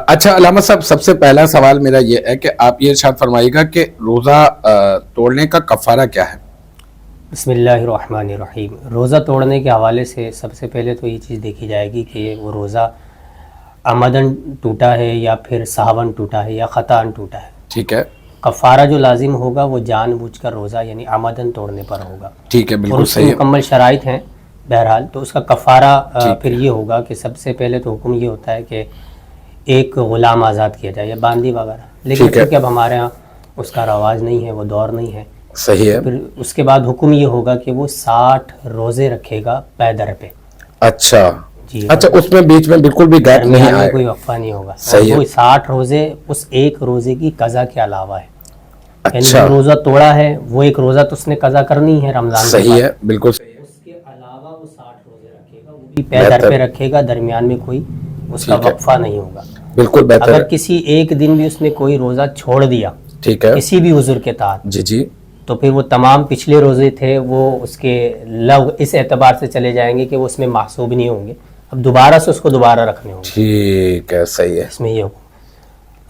اچھا علامہ صاحب، سب سے پہلا سوال میرا یہ ہے کہ آپ یہ ارشاد فرمائیے گا کہ روزہ توڑنے کا کفارہ کیا ہے؟ بسم اللہ الرحمن الرحیم۔ روزہ توڑنے کے حوالے سے سب سے پہلے تو یہ چیز دیکھی جائے گی کہ وہ روزہ عمدن ٹوٹا ہے یا پھر سہون ٹوٹا ہے یا خطاً ٹوٹا ہے۔ ٹھیک ہے۔ کفارہ جو لازم ہوگا وہ جان بوجھ کر روزہ یعنی عمدن توڑنے پر ہوگا۔ ٹھیک ہے، اور بالکل اس کی صحیح ہے۔ مکمل شرائط ہیں بہرحال، تو اس کا کفارہ پھر یہ ہوگا کہ سب سے پہلے تو حکم یہ ہوتا ہے کہ ایک غلام آزاد کیا جائے یا باندی وغیرہ، لیکن کیونکہ اب ہمارے ہاں اس کا رواج نہیں ہے، وہ دور نہیں ہے۔ صحیح ہے۔ پھر اس کے بعد حکم یہ ہوگا کہ وہ 60 روزے رکھے گا پیدر پہ۔ اچھا جی، اچھا، اس میں بیچ میں بالکل بھی گیپ نہیں آئے، کوئی وقفہ نہیں ہوگا۔ صحیح ہے۔ وہ 60 روزے اس ایک روزے کی قضا کے علاوہ ہے، یعنی اچھا، جو روزہ توڑا ہے وہ ایک روزہ تو اس نے قضا کرنی ہے رمضان کے صحیح بعد، ہے، بالکل صحیح ہے۔ اس کے علاوہ وہ 60 روزے رکھے گا، وہ بھی پیدر پہ رکھے گا، درمیان میں کوئی اس کا وقفہ نہیں ہوگا۔ بالکل بہتر اگر ہے۔ کسی ایک دن بھی اس نے کوئی روزہ چھوڑ دیا ٹھیک ہے، کسی بھی عذر کے تحت، جی جی، تو پھر وہ تمام پچھلے روزے تھے وہ اس کے لغو اس اعتبار سے چلے جائیں گے کہ وہ اس میں محسوب نہیں ہوں گے، اب دوبارہ سے اس کو دوبارہ رکھنے ہوں گے۔ ٹھیک ہے، صحیح ہے۔ اس میں یہ حکم،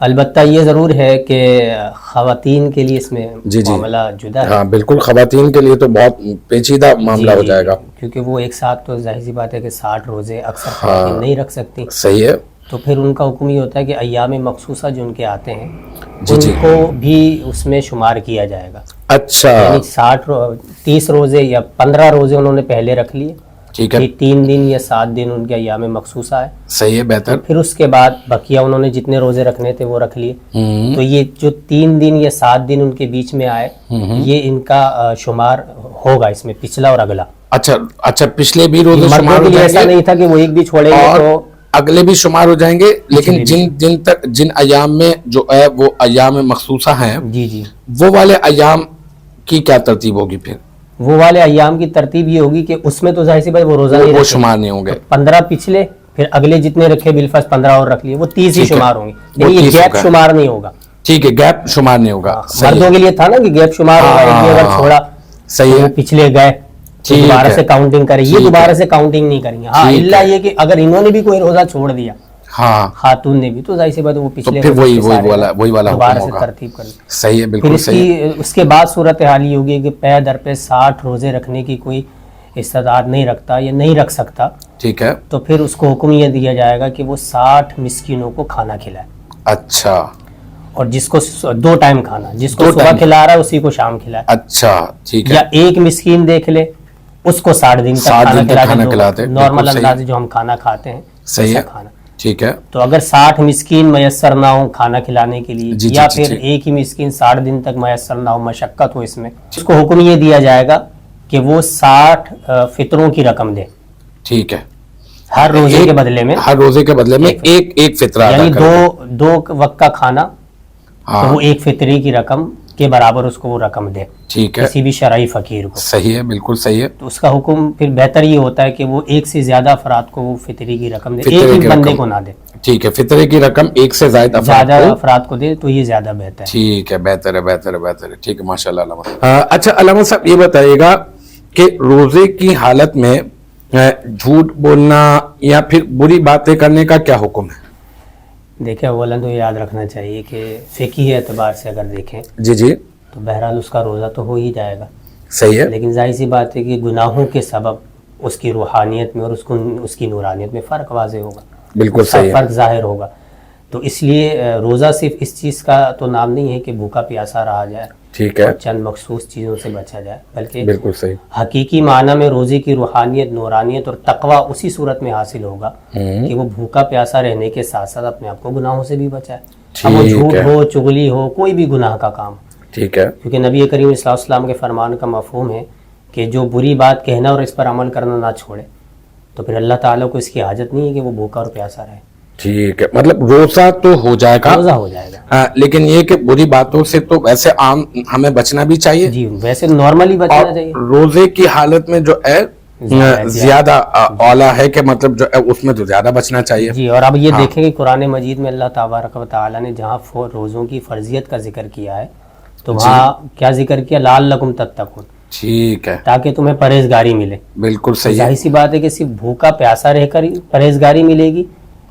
البتہ یہ ضرور ہے کہ خواتین کے لیے اس میں معاملہ جدا ہے۔ ہاں بالکل، خواتین کے لیے تو بہت پیچیدہ معاملہ ہو جائے گا، کیونکہ وہ ایک ساتھ تو ظاہر سی بات ہے کہ 60 روزے اکثر خواتین نہیں رکھ سکتی۔ صحیح ہے۔ تو پھر ان کا حکم یہ ہوتا ہے کہ ایام مخصوصہ جو ان کے آتے ہیں ان کو بھی اس میں شمار کیا جائے گا۔ اچھا، یعنی 30 روزے یا 15 روزے انہوں نے پہلے رکھ لیے، ٹھیک ہے، 3 دن یا 7 دن ان کے ایام مخصوصہ ہے، صحیح ہے، بہتر۔ پھر اس کے بعد بقیہ انہوں نے جتنے روزے رکھنے تھے وہ رکھ لیے۔ تو یہ جو 3 دن یا 7 دن ان کے بیچ میں آئے یہ ان کا شمار ہوگا اس میں، پچھلا اور اگلا۔ اچھا، پچھلے بھی روزے شمار مردوں ہو کے لیے جائیں ایسا گے نہیں تھا کہ وہ ایک بھی چھوڑیں گے اور تو اگلے بھی شمار ہو جائیں گے، لیکن جن ایام میں جو ہے وہ ایام مخصوصہ ہیں، جی جی، وہ والے ایام کی کیا ترتیب ہوگی؟ پھر وہ والے ایام کی ترتیب یہ ہوگی کہ اس میں تو ظاہر سی بات وہ روزہ نہیں وہ رکھے، شمار نہیں ہوں گے۔ 15 پچھلے، پھر اگلے جتنے رکھے بالفرض 15 اور رکھ لیے، وہ 30 ہی شمار ہوں گے، وہ لیکن یہ 30 گیپ ہوگا۔ شمار نہیں ہوگا۔ ٹھیک ہے، گیپ شمار نہیں ہوگا۔ مردوں کے لیے تھا نا کہ گیپ شمار ہوگا، ایک بھی اگر چھوڑا صحیح ہے، پچھلے گئے تو دوبارہ سے کاؤنٹنگ کرے، یہ دوبارہ سے کاؤنٹنگ نہیں کریں گے۔ ہاں الا یہ کہ اگر انہوں نے بھی کوئی روزہ چھوڑ دیا، ہاں، خاتون نے بھی، تو ظاہر سی بات وہ پچھلے پھر وہی والا دوبارہ حکم سے ہوگا۔ ترتیب کریں۔ صحیح ہے، پھر بالکل صحیح۔ اس کے بعد صورتحال یہ ہوگی کہ پے در پہ 60 روزے رکھنے کی کوئی استطاعت نہیں رکھتا یا نہیں رکھ سکتا، ٹھیک ہے، تو پھر اس کو حکم یہ دیا جائے گا کہ وہ 60 مسکینوں کو کھانا کھلائے، اچھا اور جس کو 2 ٹائم کھانا، جس کو صبح کھلا رہا ہے اسی کو شام کھلائے، اچھا، ٹھیک ہے، یا ایک مسکین دیکھ لے اس کو 60 دن تک کھانا کھلاتے، نارمل انداز جو ہم کھانا کھاتے ہیں صحیح ہے، کھانا۔ ٹھیک ہے، تو اگر 60 مسکین میسر نہ ہو کھانا کھلانے کے لیے، یا پھر ایک ہی مسکین 60 دن تک میسر نہ ہو، مشقت ہو اس میں، اس کو حکم یہ دیا جائے گا کہ وہ 60 فطروں کی رقم دے، ٹھیک ہے، ہر روزے کے بدلے میں، ہر روزے کے بدلے میں ایک فطرہ ادا یعنی کرے، دو وقت کا کھانا، تو وہ ایک فطری کی رقم کے برابر اس کو وہ رقم دے، ٹھیک ہے، کسی بھی شرعی فقیر کو۔ صحیح ہے، بالکل صحیح ہے۔ تو اس کا حکم پھر بہتر یہ ہوتا ہے کہ وہ ایک سے زیادہ افراد کو وہ فطری کی رقم دے، ایک ہی بندے کو نہ دے، ٹھیک ہے، فطرے کی رقم ایک سے زائد افراد کو دے تو یہ زیادہ بہتر ہے۔ ٹھیک ہے، بہتر ہے، بہتر ہے، بہتر ہے، ٹھیک ہے، ماشاء اللہ علامہ۔ اچھا علامہ صاحب یہ بتائیے گا کہ روزے کی حالت میں جھوٹ بولنا یا پھر بری باتیں کرنے کا کیا حکم ہے؟ دیکھیں اولا تو یاد رکھنا چاہیے کہ فقہی اعتبار سے اگر دیکھیں جی جی، تو بہرحال اس کا روزہ تو ہو ہی جائے گا، صحیح ہے، لیکن ظاہر سی بات ہے کہ گناہوں کے سبب اس کی روحانیت میں اور اس کی نورانیت میں فرق واضح ہوگا، بالکل صحیح ہے، فرق ظاہر ہوگا۔ تو اس لیے روزہ صرف اس چیز کا تو نام نہیں ہے کہ بھوکا پیاسا رہا جائے، ٹھیک ہے، اور چند مخصوص چیزوں سے بچا جائے، بلکہ بالکل صحیح، حقیقی معنی میں روزے کی روحانیت، نورانیت اور تقویٰ اسی صورت میں حاصل ہوگا کہ وہ بھوکا پیاسا رہنے کے ساتھ ساتھ اپنے آپ کو گناہوں سے بھی بچائے، اب وہ جھوٹ ہو، چغلی ہو، کوئی بھی گناہ کا کام، ٹھیک ہے، کیونکہ نبی کریم صلی اللہ علیہ وسلم کے فرمان کا مفہوم ہے کہ جو بری بات کہنا اور اس پر عمل کرنا نہ چھوڑے تو پھر اللہ تعالیٰ کو اس کی حاجت نہیں ہے کہ وہ بھوکا اور پیاسا رہے۔ ٹھیک ہے، مطلب روزہ تو ہو جائے گا، روزہ ہو جائے گا، لیکن یہ کہ بری باتوں سے تو ویسے عام ہمیں بچنا بھی چاہیے، جی ویسے نارملی بچنا چاہیے، روزے کی حالت میں جو ہے زیادہ اولا ہے کہ مطلب جو ہے اس میں تو زیادہ بچنا چاہیے۔ جی، اور اب یہ دیکھیں کہ قرآن مجید میں اللہ تبارک و تعالیٰ نے جہاں روزوں کی فرضیت کا ذکر کیا ہے تو وہاں کیا ذکر کیا؟ لعلکم تتقون، ٹھیک ہے، تاکہ تمہیں پرہیزگاری ملے. بالکل صحیح ہے. ظاہر سی بات ہے کہ صرف بھوکا پیاسا رہ کر پرہیزگاری ملے گی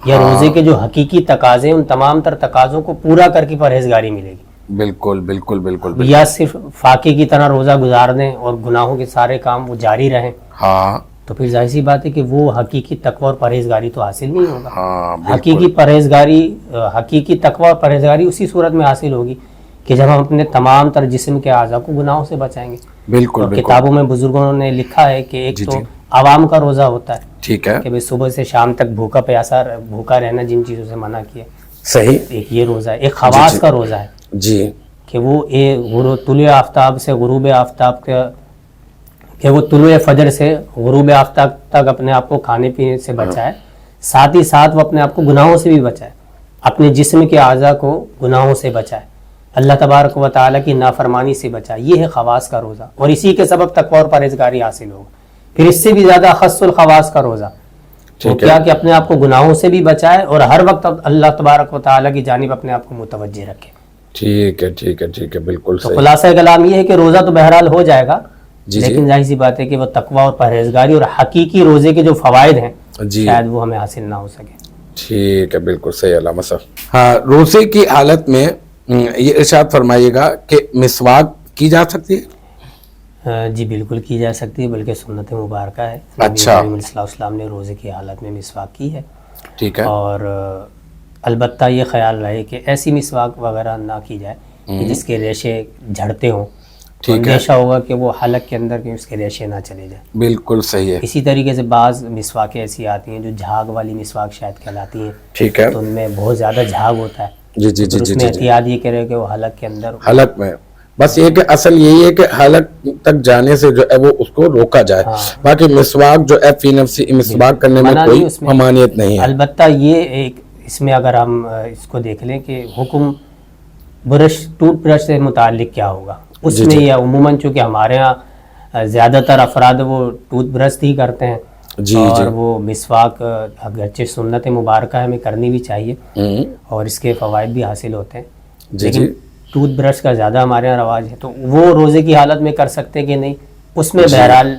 یا روزے کے جو حقیقی تقاضے ان تمام تر تقاضوں کو پورا کر کے پرہیزگاری ملے گی. بالکل بالکل بالکل. یا صرف فاقے کی طرح روزہ گزار دیں اور گناہوں کے سارے کام وہ جاری رہیں ہاں تو پھر ظاہر سی بات ہے کہ وہ حقیقی تقوی اور پرہیزگاری تو حاصل نہیں ہوگا. ہاں حقیقی پرہیزگاری حقیقی تقوی اور پرہیزگاری اسی صورت میں حاصل ہوگی کہ جب ہم اپنے تمام تر جسم کے اعضاء کو گناہوں سے بچائیں گے. بالکل اور بالکل. کتابوں میں بزرگوں نے لکھا ہے کہ ایک جی تو جی. عوام کا روزہ ہوتا ہے ٹھیک ہے، کہ بھئی صبح سے شام تک بھوکا رہنا جن چیزوں سے منع کیا. صحیح. ایک یہ روزہ ہے. ایک خواص کا روزہ ہے جی کہ وہ طلوع آفتاب سے غروب آفتاب کہ وہ طلوع فجر سے غروب آفتاب تک اپنے آپ کو کھانے پینے سے بچائے، ساتھ ہی ساتھ وہ اپنے آپ کو گناہوں سے بھی بچائے، اپنے جسم کے اعضاء کو گناہوں سے بچائے، اللہ تبارک و تعالیٰ کی نافرمانی سے بچائے. یہ ہے خواص کا روزہ اور اسی کے سبب تقوی اور پرہیزگاری حاصل ہوگا. پھر اس سے بھی زیادہ خص الخواص کا روزہ وہ کیا کہ اپنے آپ کو گناہوں سے بھی بچائے اور ہر وقت اللہ تبارک و تعالیٰ کی جانب اپنے آپ کو متوجہ رکھے. ٹھیک ہے ٹھیک ہے ٹھیک ہے، بالکل تو صحیح. خلاصہ کلام یہ ہے کہ روزہ تو بہرحال ہو جائے گا جی جی. لیکن ظاہر سی بات ہے کہ وہ تقوی اور پرہیزگاری اور حقیقی روزے کے جو فوائد ہیں جی شاید وہ ہمیں حاصل نہ ہو سکے. ٹھیک ہے، بالکل صحیح علامہ صاحب. ہاں، روزے کی حالت میں یہ ارشاد فرمائیے گا کہ مسواک کی جا سکتی ہے؟ جی بالکل کی جا سکتی ہے، بلکہ سنت مبارکہ ہے. اچھا. نبی صلی اللہ علیہ وسلم نے روزے کی حالت میں مسواک کی ہے. ٹھیک ہے. اور البتہ یہ خیال رہے کہ ایسی مسواک وغیرہ نہ کی جائے کہ جس کے ریشے جھڑتے ہوں. ٹھیک ہے. اندیشہ ہوگا کہ وہ حلق کے اندر کہ اس کے ریشے نہ چلے جائیں. بالکل صحیح ہے. اسی طریقے سے بعض مسواکیں ایسی آتی ہیں جو جھاگ والی مسواک شاید کہلاتی ہیں. ٹھیک ہے. تو ان میں بہت زیادہ جھاگ ہوتا ہے. جی جی جی اس جی میں جی. احتیاط یہ کرے کہ وہ حلق کے اندر حلق میں بس یہ کہ اصل یہی ہے کہ حلق تک جانے سے جو ہے وہ اس کو روکا جائے. باقی مسواک جو ہے فی نفسی مسواک کرنے میں منع کوئی نہیں اس میں. ممانعت نہیں ہے. البتہ یہ ایک اس میں اگر ہم اس کو دیکھ لیں کہ حکم ٹوتھ برش سے متعلق کیا ہوگا اس میں. یہ عموماً چونکہ ہمارے ہاں زیادہ تر افراد وہ ٹوتھ برش ہی کرتے ہیں جی اور وہ مسواک اگرچہ سنت مبارکہ ہمیں کرنی بھی چاہیے اور اس کے فوائد بھی حاصل ہوتے ہیں لیکن ٹوتھ برش کا زیادہ ہمارے یہاں رواج ہے. تو وہ روزے کی حالت میں کر سکتے کہ نہیں اس میں بہرحال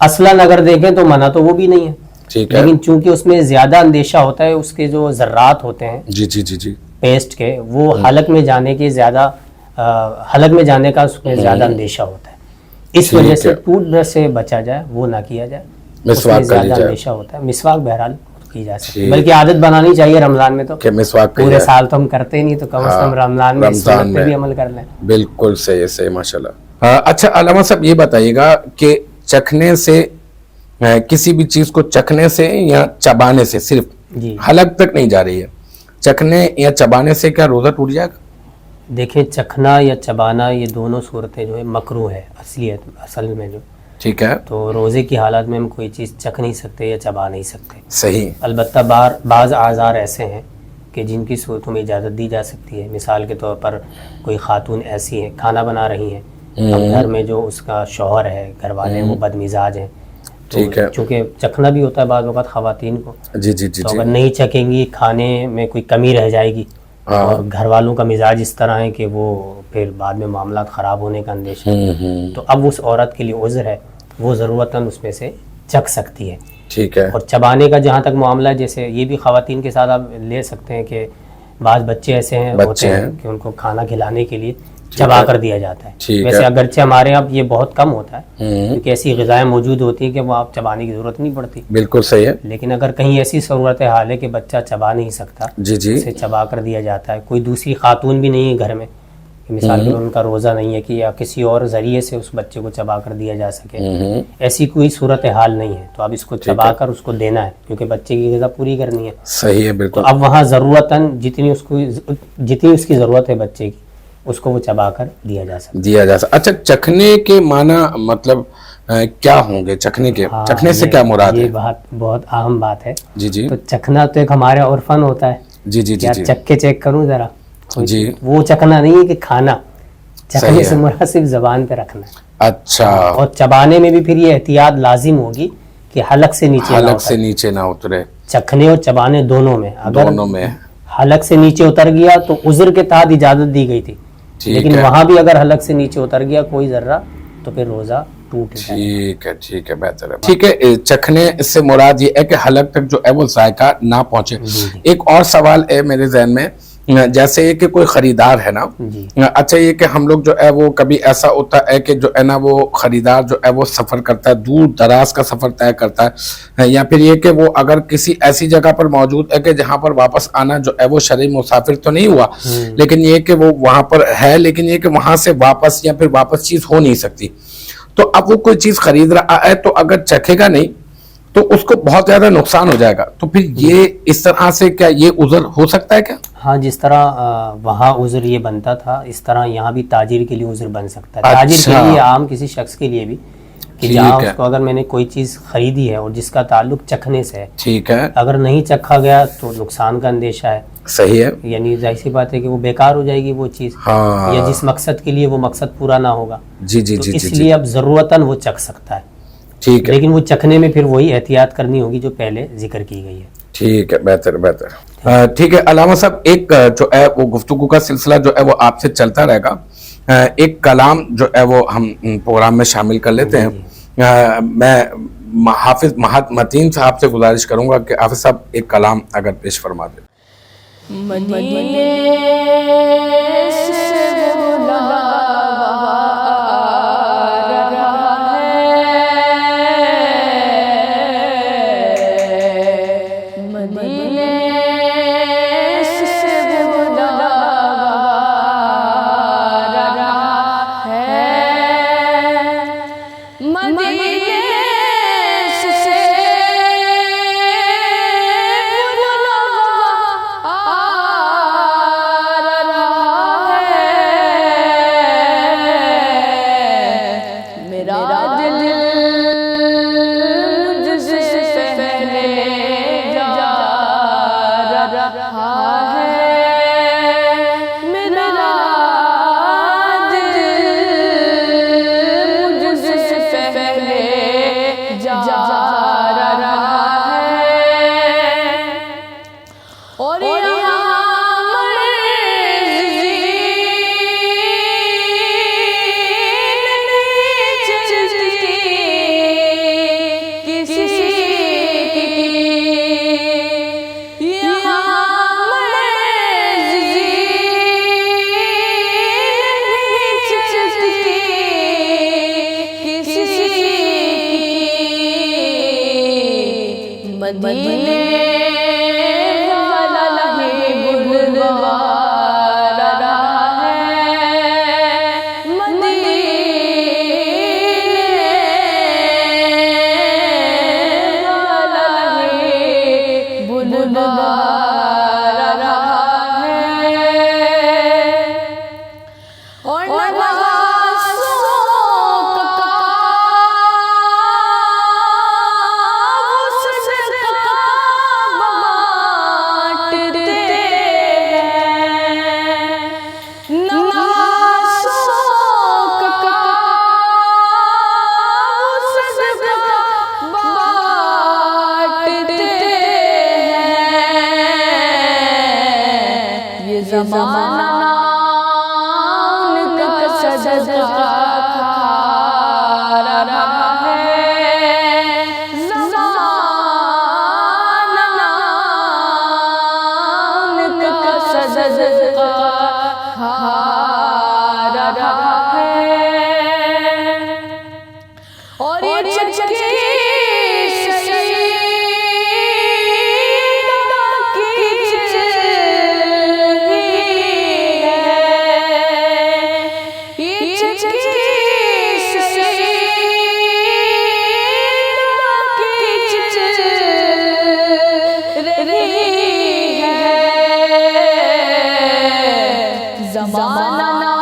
اصلاً اگر دیکھیں تو منع تو وہ بھی نہیں ہے. لیکن چونکہ اس میں زیادہ اندیشہ ہوتا ہے اس کے جو ذرات ہوتے ہیں جی جی جی جی پیسٹ کے وہ حلق میں جانے کے زیادہ حلق میں جانے کا اس میں زیادہ اندیشہ ہوتا ہے. اس وجہ سے ٹوتھ برش سے بچا جائے وہ نہ کیا جائے. اس میں زیادہ اندیشہ ہوتا ہے. مسواک بہرحال کی جا سکتی ہے بلکہ عادت بنانی چاہیے رمضان میں. تو کہ مسواک پورے سال تو ہم کرتے نہیں تو کم از کم رمضان میں اس سنت پہ بھی عمل کر لیں. بالکل صحیح صحیح ماشاءاللہ. اچھا علامہ صاحب یہ بتائیے گا کہ چکھنے سے کسی بھی چیز کو چکھنے سے یا چبانے سے صرف حلق تک نہیں جا رہی ہے چکھنے یا چبانے سے کیا روزہ ٹوٹ جائے گا؟ دیکھیں چکھنا یا چبانا یہ دونوں صورتیں جو ہے مکروہ ہے اصل میں جو. ٹھیک ہے. تو روزے کی حالت میں ہم کوئی چیز چکھ نہیں سکتے یا چبا نہیں سکتے. صحیح. البتہ بعض اعذار ایسے ہیں کہ جن کی صورتوں میں اجازت دی جا سکتی ہے. مثال کے طور پر کوئی خاتون ایسی ہیں کھانا بنا رہی ہیں اب گھر میں جو اس کا شوہر ہے گھر والے وہ بد مزاج ہیں. ٹھیک ہے. چونکہ چکھنا بھی ہوتا ہے بعض اوقات خواتین کو. جی جی جی. تو اگر نہیں چکھیں گی کھانے میں کوئی کمی رہ جائے گی اور گھر والوں کا مزاج اس طرح ہے کہ وہ پھر بعد میں معاملات خراب ہونے کا اندیشہ ہے تو اب اس عورت کے لیے عذر ہے وہ ضرورتاً اس میں سے چکھ سکتی ہے. ٹھیک ہے. اور چبانے کا جہاں تک معاملہ ہے جیسے یہ بھی خواتین کے ساتھ آپ لے سکتے ہیں کہ بعض بچے ایسے ہوتے ہیں کہ ان کو کھانا کھلانے کے لیے چبا کر دیا جاتا ہے. ویسے اگرچہ ہمارے یہاں یہ بہت کم ہوتا ہے کیونکہ ایسی غذائیں موجود ہوتی ہیں کہ وہ آپ چبانے کی ضرورت نہیں پڑتی. بالکل صحیح ہے. لیکن اگر کہیں ایسی صورت حال ہے کہ بچہ چبا نہیں سکتا جی جی اسے چبا کر دیا جاتا ہے. کوئی دوسری خاتون بھی نہیں ہے گھر میں مثال کے ان کا روزہ نہیں ہے کہ یا کسی اور ذریعے سے اس بچے کو چبا کر دیا جا سکے ایسی کوئی صورت حال نہیں ہے تو اب اس کو چبا کر اس کو دینا ہے کیونکہ بچے کی غذا پوری کرنی ہے. صحیح ہے بالکل. تو اب وہاں ضرورتاً جتنی اس کی ضرورت ہے بچے کی اس کو وہ چبا کر دیا جا سکتا. اچھا چکھنے کے معنی مطلب کیا ہوں گے؟ چکھنے کے چکھنے سے کیا مراد ہے؟ یہ بہت اہم بات ہے. جی جی. تو چکھنا تو ایک ہمارا عرفن ہوتا ہے. جی جی جی. چکھ کے چیک کروں ذرا. جی. وہ چکھنا نہیں ہے کہ کھانا چکھنے سے مراد صرف زبان پہ رکھنا ہے. اچھا. اور چبانے میں بھی پھر یہ احتیاط لازم ہوگی کہ حلق سے نیچے نہ اترے. چکھنے اور چبانے دونوں میں اگر حلق سے نیچے اتر گیا تو عذر کے تحت اجازت دی گئی تھی لیکن وہاں بھی اگر حلق سے نیچے اتر گیا کوئی ذرہ تو پھر روزہ ٹوٹ جائے. ٹھیک ہے بہتر ہے. ٹھیک ہے, چکھنے سے مراد یہ ہے کہ حلق تک جو ہے وہ ذائقہ نہ پہنچے. ایک اور سوال ہے میرے ذہن میں, جیسے یہ کہ کوئی خریدار ہے نا, اچھا یہ کہ ہم لوگ جو ہے وہ کبھی ایسا ہوتا ہے کہ جو ہے نا وہ خریدار جو ہے وہ سفر کرتا ہے, دور دراز کا سفر طے کرتا ہے, یا پھر یہ کہ وہ اگر کسی ایسی جگہ پر موجود ہے کہ جہاں پر واپس آنا جو ہے وہ شرعی مسافر تو نہیں ہوا, لیکن یہ کہ وہ وہاں پر ہے, لیکن یہ کہ وہاں سے واپس یا پھر واپس چیز ہو نہیں سکتی, تو اب وہ کوئی چیز خرید رہا ہے تو اگر چکھے گا نہیں تو اس کو بہت زیادہ نقصان ہو جائے گا, تو پھر یہ اس طرح سے کیا یہ عذر ہو سکتا ہے کیا؟ ہاں, جس طرح وہاں عذر یہ بنتا تھا اس طرح یہاں بھی تاجر کے لیے عذر بن سکتا ہے. تاجر کے لیے, عام کسی شخص کے لیے بھی, کہ جہاں اس کو اگر میں نے کوئی چیز خریدی ہے اور جس کا تعلق چکھنے سے ہے, ٹھیک ہے, اگر نہیں چکھا گیا تو نقصان کا اندیشہ ہے. صحیح ہے, یعنی ظاہر سی بات ہے کہ وہ بیکار ہو جائے گی وہ چیز, یا جس مقصد کے لیے وہ مقصد پورا نہ ہوگا. تو اس لیے اب ضرورتاً وہ چکھ سکتا ہے, ٹھیک ہے, لیکن وہ چکھنے میں پھر وہی احتیاط کرنی ہوگی جو پہلے ذکر کی گئی ہے. ٹھیک ہے, بہتر. ٹھیک ہے علامہ صاحب, ایک جو ہے وہ گفتگو کا سلسلہ جو ہے وہ آپ سے چلتا رہے گا. ایک کلام جو ہے وہ ہم پروگرام میں شامل کر لیتے ہیں. میں حافظ متین صاحب سے گزارش کروں گا کہ حافظ صاحب ایک کلام اگر پیش فرما دیں. مدینے سے بلاوا رہا ہے, مدینے سے بلاوا رہا ہے, مدینے مدینے والا ہی بلوا رہا ہے, مدینے والا ہی بلوا رہا ہے, اور زمانہ ان کا صدقہ کھا رہا ہے, زمانہ ان کا صدقہ کھا رہا ہے, اور یہ چچکی زمانہ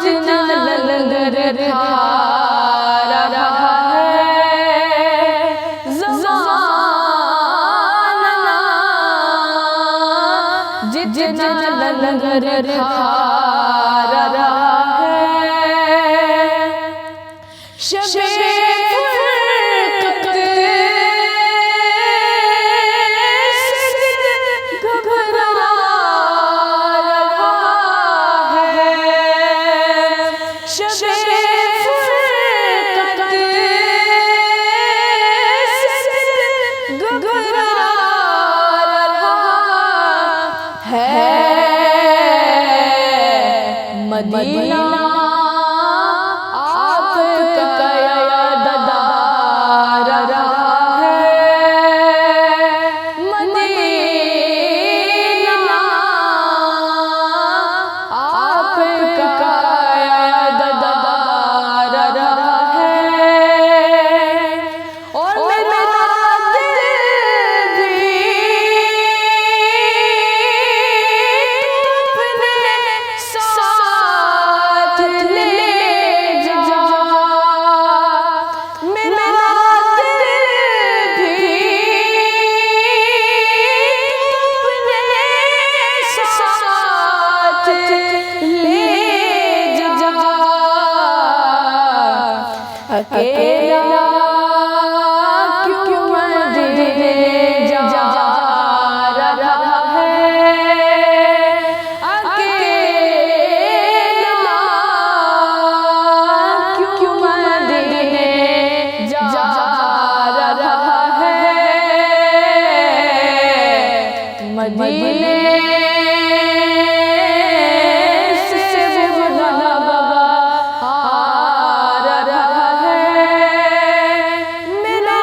جتنا لنگر کھا رہا ہے, زمانہ جتنا لنگر کھا رہا ہے, شب مدینہ آپ کا یادگار رہا ہے، مدینہ آپ کا یادگار رہا ہے، اور میرا دل بھی ساتھ لے جا، میرا دل بھی ساتھ لے جا، اکیلا کیوں مدینے جا رہا ہے، اکیلا کیوں مدینے جا رہا ہے، مدینے سے بلوا آ رہا ہے، میرا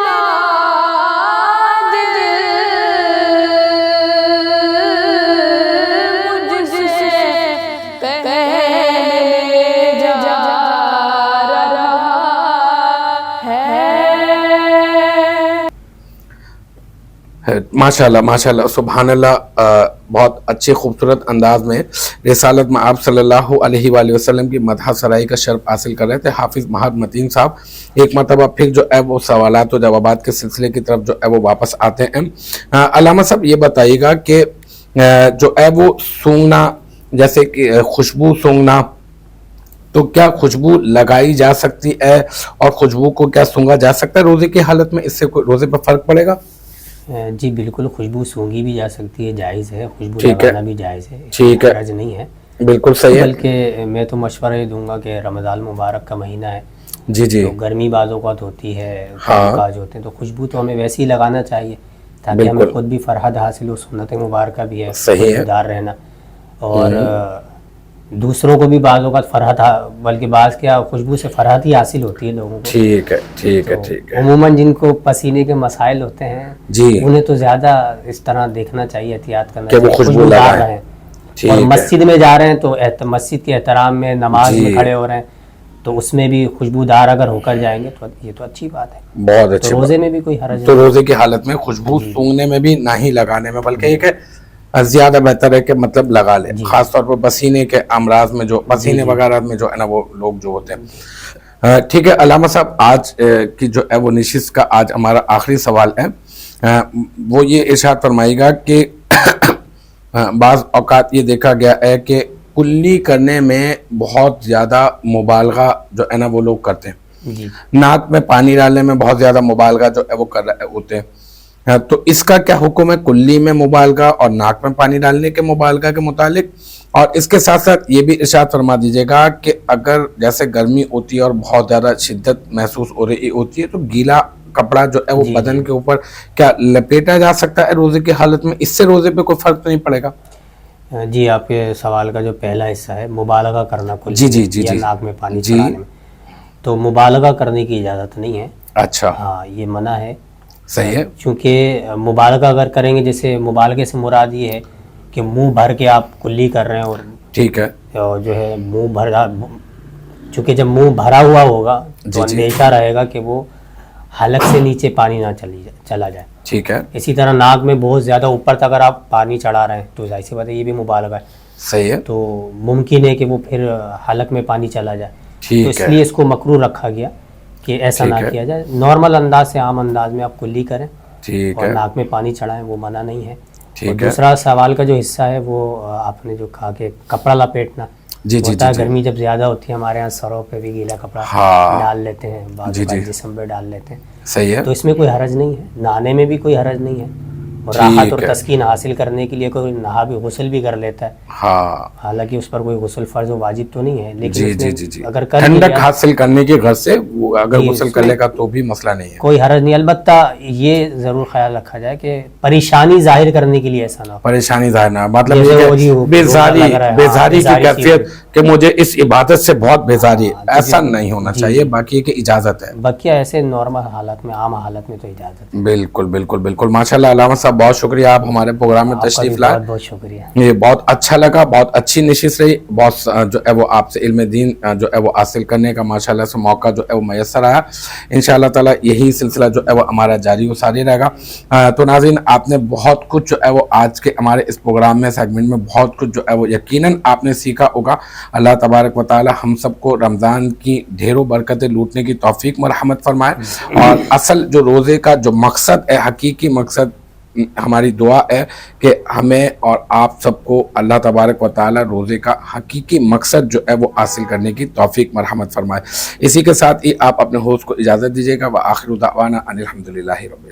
دل مجھ سے پہلے جا رہا ہے۔ ماشاءاللہ ماشاءاللہ سبحان اللہ، بہت اچھے خوبصورت انداز میں رسالت میں آپ صلی اللہ علیہ وآلہ وسلم کی مدح سرائی کا شرف حاصل کر رہے تھے حافظ مہر متین صاحب۔ ایک مرتبہ پھر جو ہے وہ سوالات و جوابات کے سلسلے کی طرف جو ہے وہ واپس آتے ہیں۔ علامہ صاحب یہ بتائیے گا کہ جو ہے وہ سونگنا، جیسے کہ خوشبو سونگنا، تو کیا خوشبو لگائی جا سکتی ہے اور خوشبو کو کیا سونگا جا سکتا ہے روزے کی حالت میں؟ اس سے کوئی روزے پر فرق پڑے گا؟ جی بالکل، خوشبو سونگی بھی جا سکتی ہے، جائز ہے، خوشبو ٹھیک ہے، لگانا بھی جائز ہے، ٹھیک ہے، حرج نہیں ہے، بالکل صحیح ہے۔ بلکہ میں تو مشورہ یہ دوں گا کہ رمضان مبارک کا مہینہ ہے، جی جی تو گرمی بعض اوقات ہوتی ہے، ہاں۔ کاج ہوتے ہیں، تو خوشبو تو ہمیں ویسے ہی لگانا چاہیے تاکہ بالکل۔ ہمیں خود بھی فرحت حاصل ہو، سنت مبارکہ بھی ہے صحیح ہے۔ خوشبودار رہنا، اور دوسروں کو بھی بعض اوقات فرحت بلکہ بعض کیا خوشبو سے فرحت ہی حاصل ہوتی ہے لوگوں کو۔ ٹھیک ہے ٹھیک ہے تو ٹھیک ہے عموماً جن کو پسینے کے مسائل ہوتے ہیں جی، انہیں تو زیادہ اس طرح دیکھنا چاہیے، احتیاط کرنا کہ وہ چاہیے، خوشبو خوشبودار لگائیں۔ رہیں، ٹھیک اور ہے، مسجد میں جا رہے ہیں تو مسجد کے احترام میں نماز جی۔ میں کھڑے ہو رہے ہیں تو اس میں بھی خوشبودار اگر ہو کر جائیں گے تو یہ تو اچھی بات ہے، بہت تو اچھی روزے میں بھی کوئی حرج تو نہیں۔ روزے کی حالت میں خوشبو سونگنے میں بھی نہ ہی لگانے میں، بلکہ ایک ہے زیادہ بہتر ہے کہ مطلب لگا لیں، خاص طور پر پسینے کے امراض میں، جو پسینے وغیرہ میں جو ہے نا وہ لوگ جو ہوتے ہیں۔ ٹھیک ہے علامہ صاحب، آج کی جو ہے وہ نشست کا آج ہمارا آخری سوال ہے، وہ یہ ارشاد فرمائے گا کہ بعض اوقات یہ دیکھا گیا ہے کہ کلی کرنے میں بہت زیادہ مبالغہ جو ہے نا وہ لوگ کرتے ہیں، جی ناک میں پانی ڈالنے میں بہت زیادہ مبالغہ جو ہے وہ کر رہے ہوتے ہیں، تو اس کا کیا حکم ہے کلی میں مبالغہ اور ناک میں پانی ڈالنے کے مبالغہ کے متعلق؟ اور اس کے ساتھ ساتھ یہ بھی ارشاد فرما دیجیے گا کہ اگر جیسے گرمی ہوتی ہے اور بہت زیادہ شدت محسوس ہو رہی ہوتی ہے تو گیلا کپڑا جو ہے وہ بدن کے اوپر کیا لپیٹا جا سکتا ہے روزے کی حالت میں؟ اس سے روزے پہ کوئی فرق تو نہیں پڑے گا؟ جی، آپ کے سوال کا جو پہلا حصہ ہے مبالغہ کرنا کل جی جی جی یا جی ناک میں پانی چڑھانے میں، تو مبالغہ کرنے کی اجازت نہیں ہے، اچھا ہاں یہ منع ہے، صحیح ہے، چونکہ مبالغہ اگر کریں گے، جیسے مبالغے سے مراد یہ ہے کہ منہ بھر کے آپ کلی کر رہے ہیں، ٹھیک ہے، اور جو ہے منہ بھرا، چونکہ جب منہ بھرا ہوا ہوگا تو اندیشہ رہے گا کہ وہ حلق سے نیچے پانی نہ چلا جائے، ٹھیک ہے، اسی طرح ناک میں بہت زیادہ اوپر تک اگر آپ پانی چڑھا رہے ہیں تو ظاہر سی بات ہے یہ بھی مبالغہ ہے، صحیح ہے، تو ممکن ہے کہ وہ پھر حلق میں پانی چلا جائے، تو ٹھیک اس ہے، لیے اس کو مکروہ رکھا گیا کہ ایسا نہ کیا جائے، نارمل انداز سے، عام انداز میں آپ کلی کریں ٹھیک اور ہے، ناک میں پانی چڑھائیں، وہ منع نہیں ہے۔ اور ٹھیک ہے، دوسرا سوال کا جو حصہ ہے وہ آپ نے جو کہا کہ کپڑا لپیٹنا جی جی ہوتا ہے، جی گرمی جب زیادہ ہوتی ہے ہمارے یہاں سروں پہ بھی گیلا کپڑا ہاں، ڈال لیتے ہیں، بعض جی جی، جسم پہ ڈال لیتے ہیں، صحیح ہے، تو اس میں کوئی حرج نہیں ہے، نہانے میں بھی کوئی حرج نہیں ہے، راحت اور تسکین حاصل کرنے کے لیے کوئی نہا بھی غسل بھی کر لیتا ہے، ہاں حالانکہ اس پر کوئی غسل فرض و واجب تو نہیں ہے، لیکن جی اس جی نے جی جی اگر کر ٹھنڈک لیا حاصل کرنے کی غرض سے وہ اگر جی، غسل اس کر میں لے گا تو بھی مسئلہ نہیں ہے. کوئی حرج نہیں. البتہ یہ ضرور خیال رکھا جائے کہ پریشانی ظاہر کرنے کے لیے ایسا نہ ہو. پریشانی ظاہر نہ مطلب جیسے یہ وہ جی کہ وہ بیزاری روزہ لگ رہا ہے، بیزاری کی بیزاری کیفیت کہ مجھے اس عبادت سے بہت بیزاری ہے، ہاں، ایسا نہیں ہونا چاہیے. باقی یہ کہ اجازت ہے. بقیہ ایسے نارمل حالت میں، عام حالت میں تو اجازت ہے. بالکل بالکل بالکل ماشاءاللہ. علامہ صاحب بہت شکریہ، آپ ہمارے پروگرام میں آپ کا بھی تشریف لائے. بہت بہت شکریہ. یہ بہت اچھا لگا، بہت اچھی نشست رہی، بہت جو ہے وہ آپ سے علم دین جو ہے وہ حاصل کرنے کا ماشاءاللہ سے موقع جو ہے وہ میسر آیا. انشاءاللہ تعالی یہی سلسلہ جو ہے وہ ہمارا جاری و ساری رہے گا. تو ناظرین آپ نے بہت کچھ جو ہے وہ آج کے ہمارے اس پروگرام میں سیگمنٹ میں بہت کچھ جو ہے وہ یقیناً آپ نے سیکھا ہوگا. اللہ تبارک و تعالی ہم سب کو رمضان کی ڈھیروں برکتیں لوٹنے کی توفیق مرحمت فرمائے. اور اصل جو روزے کا جو مقصد ہے، حقیقی مقصد، ہماری دعا ہے کہ ہمیں اور آپ سب کو اللہ تبارک و تعالی روزے کا حقیقی مقصد جو ہے وہ حاصل کرنے کی توفیق مرحمت فرمائے. اسی کے ساتھ ہی آپ اپنے ہوسٹ کو اجازت دیجیے گا. وآخر دعوانا ان الحمدللہ رب